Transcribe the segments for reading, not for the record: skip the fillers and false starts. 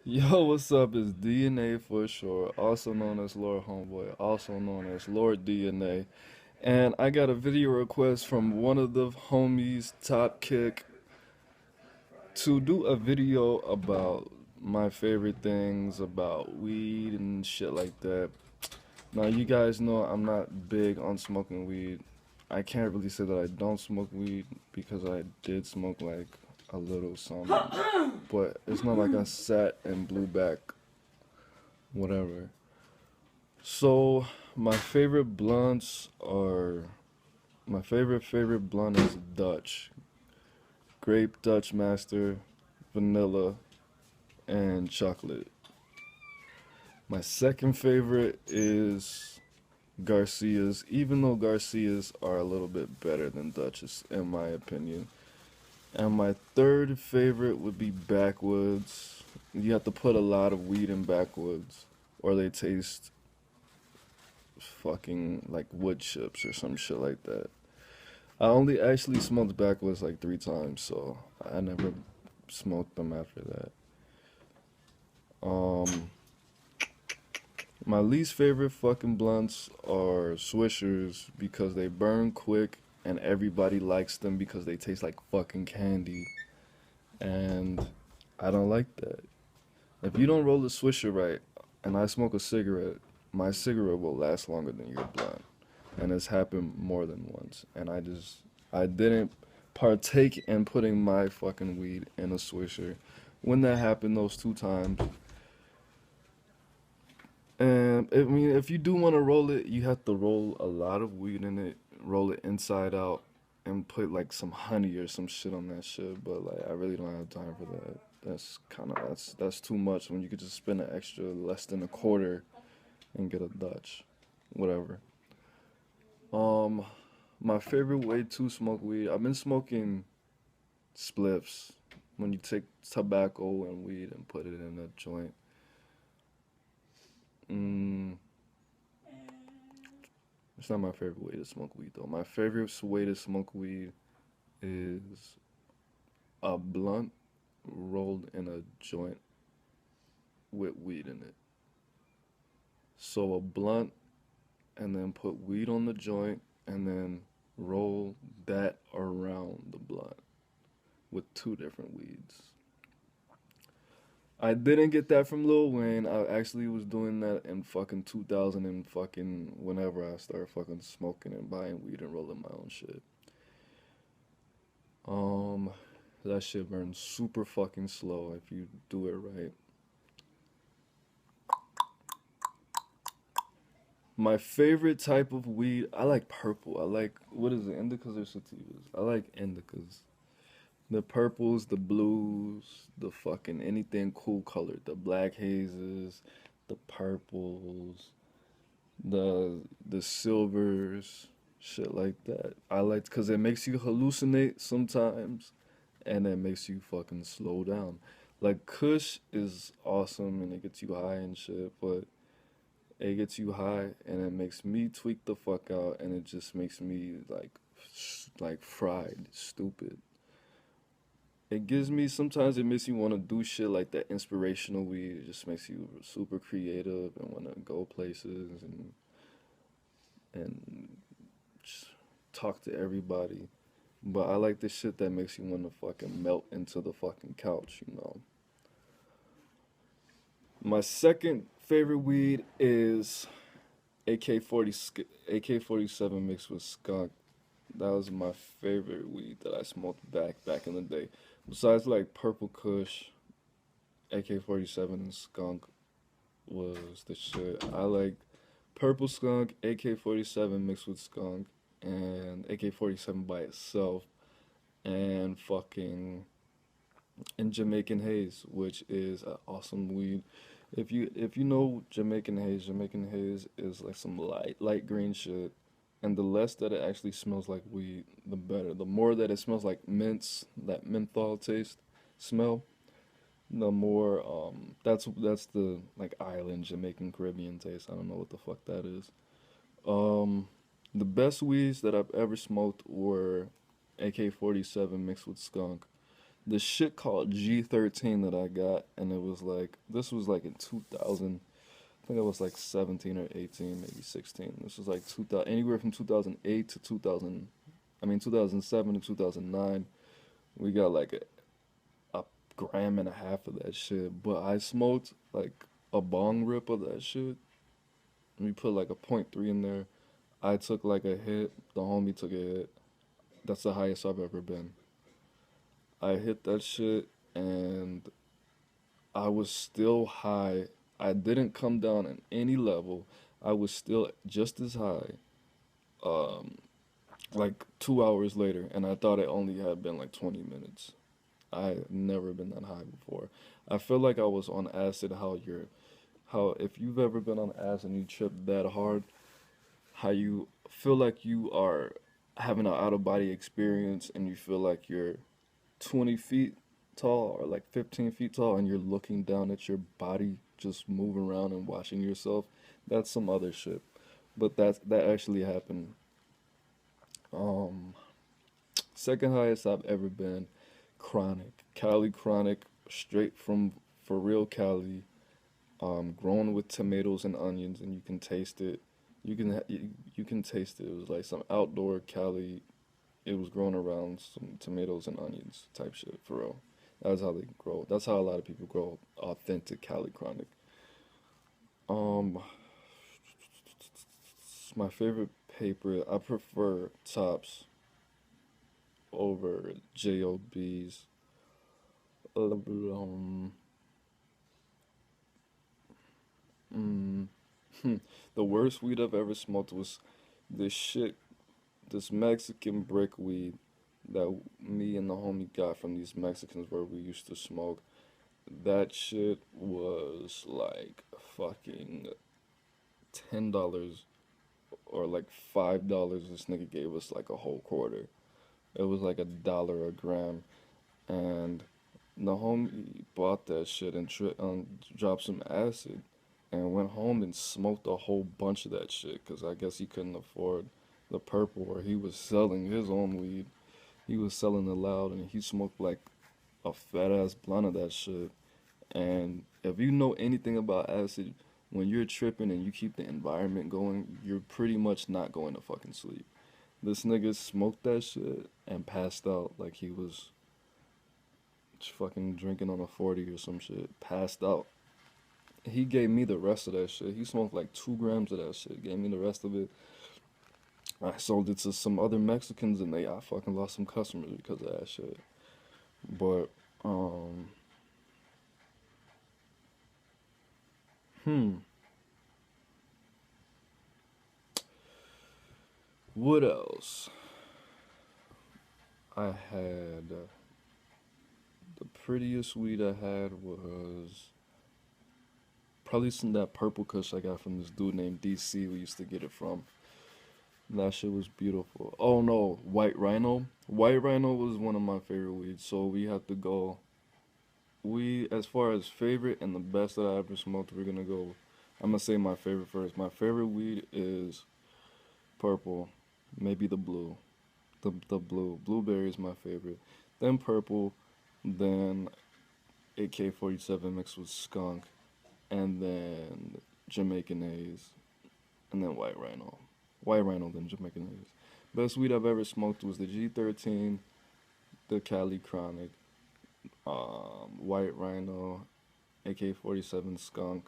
Yo, what's up? It's DNA for sure, also known as Lord Homeboy, also known as Lord DNA. And I got a video request from one of the homies, Top Kick, to do a video about my favorite things about weed and shit like that. Now, you guys know I'm not big on smoking weed. I can't really say that I don't smoke weed because I did smoke like a little something, but it's not like I sat and blew back whatever. So my favorite blunt is Dutch, grape Dutch Master, vanilla, and chocolate. My second favorite is Garcias, even though Garcias are a little bit better than Dutchess in my opinion. And my third favorite would be Backwoods. You have to put a lot of weed in Backwoods, or they taste fucking like wood chips or some shit like that. I only actually smoked backwoods like 3 times, so I never smoked them after that. Um, my least favorite fucking blunts are Swishers because they burn quick and everybody likes them because they taste like fucking candy. And I don't like that. If you don't roll the Swisher right and I smoke a cigarette, my cigarette will last longer than your blunt. And it's happened more than once. And I didn't partake in putting my fucking weed in a Swisher. When that happened those 2 times, and I mean, if you do want to roll it, you have to roll a lot of weed in it, roll it inside out, and put like some honey or some shit on that shit. But like, I really don't have time for that. That's too much when you could just spend an extra less than a quarter and get a Dutch, whatever. Um, my favorite way to smoke weed. I've been smoking spliffs when you take tobacco and weed and put it in a joint. Mm, it's not my favorite way to smoke weed though. My favorite way to smoke weed is a blunt rolled in a joint with weed in it. So a blunt and then put weed on the joint and then roll that around the blunt with two different weeds. I didn't get that from Lil Wayne. I actually was doing that in fucking 2000 and fucking whenever I started fucking smoking and buying weed and rolling my own shit. Um, that shit burns super fucking slow if you do it right. My favorite type of weed, I like purple. I like, what is it, indicas or sativas? I like indicas. The purples, the blues, the fucking anything cool colored. The black hazes, the purples, the silvers, shit like that. I like because it makes you hallucinate sometimes, and it makes you fucking slow down. Like Kush is awesome and it gets you high and shit, but it gets you high and it makes me tweak the fuck out, and it just makes me like fried, stupid. It gives me sometimes it makes you want to do shit like that inspirational weed. It just makes you super creative and want to go places and just talk to everybody. But I like the shit that makes you want to fucking melt into the fucking couch, you know. My second favorite weed is AK 40 AK-47 mixed with skunk. That was my favorite weed that I smoked back in the day. Besides like Purple Kush, AK-47 and skunk was the shit. I like Purple Skunk, AK-47 mixed with skunk, and AK-47 by itself, and fucking and Jamaican Haze, which is an awesome weed. If you know Jamaican Haze is like some light green shit, and the less that it actually smells like weed, the better. The more that it smells like mints, that menthol taste smell, the more that's the like island Jamaican Caribbean taste. I don't know what the fuck that is. Um, the best weeds that I've ever smoked were AK-47 mixed with skunk. The shit called G13 that I got, and it was like this was like in 2000. I think I was like 17 or 18, maybe 16. This was like 2000, anywhere from 2008 to 2000. I mean 2007 to 2009. We got like a gram and a half of that shit, but I smoked like a bong rip of that shit. We put like a point 0.3 in there. I took like a hit. The homie took a hit. That's the highest I've ever been. I hit that shit and I was still high. I didn't come down in any level. I was still just as high. Um, like 2 hours later, and I thought it only had been like 20 minutes. I had never been that high before. I feel like I was on acid. How if you've ever been on acid and you trip that hard, how you feel like you are having an out of body experience and you feel like you're 20 feet tall or like 15 feet tall and you're looking down at your body just moving around and watching yourself. That's some other shit. But that actually happened. Um, Second highest I've ever been, chronic. Cali chronic, straight from for real Cali. Grown with tomatoes and onions, and you can taste it. You can taste it. It was like some outdoor Cali. It was grown around some tomatoes and onions type shit for real. That's how they grow. That's how a lot of people grow authentic Cali chronic. Um, my favorite paper. I prefer tops over JOBs. Um, mm, the worst weed I've ever smoked was this shit, this Mexican brick weed that me and the homie got from these Mexicans where we used to smoke. That shit was like fucking $10 or like $5. This nigga gave us like a whole quarter. It was like $1 a gram, and the homie bought that shit and dropped some acid, and went home and smoked a whole bunch of that shit because I guess he couldn't afford the purple or he was selling his own weed. He was selling it loud and he smoked like a fat ass blunt of that shit. And if you know anything about acid, when you're tripping and you keep the environment going, you're pretty much not going to fucking sleep. This nigga smoked that shit and passed out like he was fucking drinking on a 40 or some shit. Passed out. He gave me the rest of that shit. He smoked like 2 grams of that shit. Gave me the rest of it. I sold it to some other Mexicans and I fucking lost some customers because of that shit. But, um, hmm. What else? I had the prettiest weed I had was probably some that purple kush I got from this dude named DC we used to get it from. That shit was beautiful. Oh no, White Rhino. White Rhino was one of my favorite weeds, so we have to go. We, as far as favorite and the best that I ever smoked, we're gonna go. I'm gonna say my favorite first. My favorite weed is purple, maybe the blue. The blue. Blueberry is my favorite. Then purple, then AK-47 mixed with skunk, and then Jamaican Haze, and then White Rhino. White Rhino, then Jamaican Haze. Best weed I've ever smoked was the G13, the Cali Chronic, White Rhino, AK-47 skunk,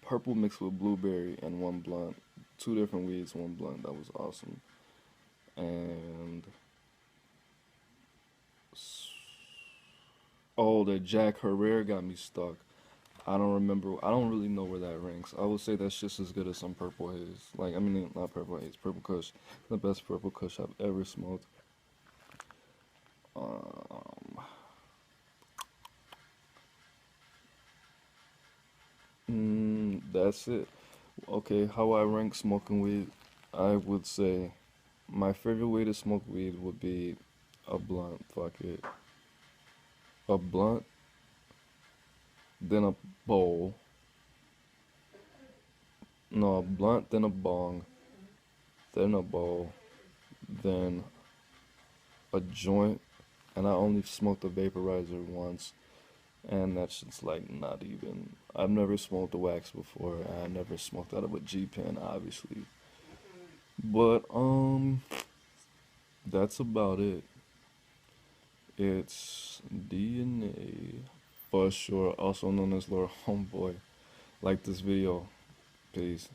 purple mixed with blueberry, and one blunt. Two different weeds, one blunt. That was awesome. And oh, the Jack Herrera got me stuck. I don't remember. I don't really know where that ranks. I would say that's just as good as some purple haze. Like I mean, not purple haze, purple kush. The best purple kush I've ever smoked. Um, that's it. Okay, how I rank smoking weed, I would say my favorite way to smoke weed would be a blunt. Fuck it, a blunt, then a bowl. No, a blunt, then a bong, then a bowl, then a joint, and I only smoked a vaporizer once, and that's just like not even. I've never smoked a wax before. I never smoked out of a G pen, obviously. But that's about it. It's DNA for sure, also known as Lord Homeboy. Like this video. Peace.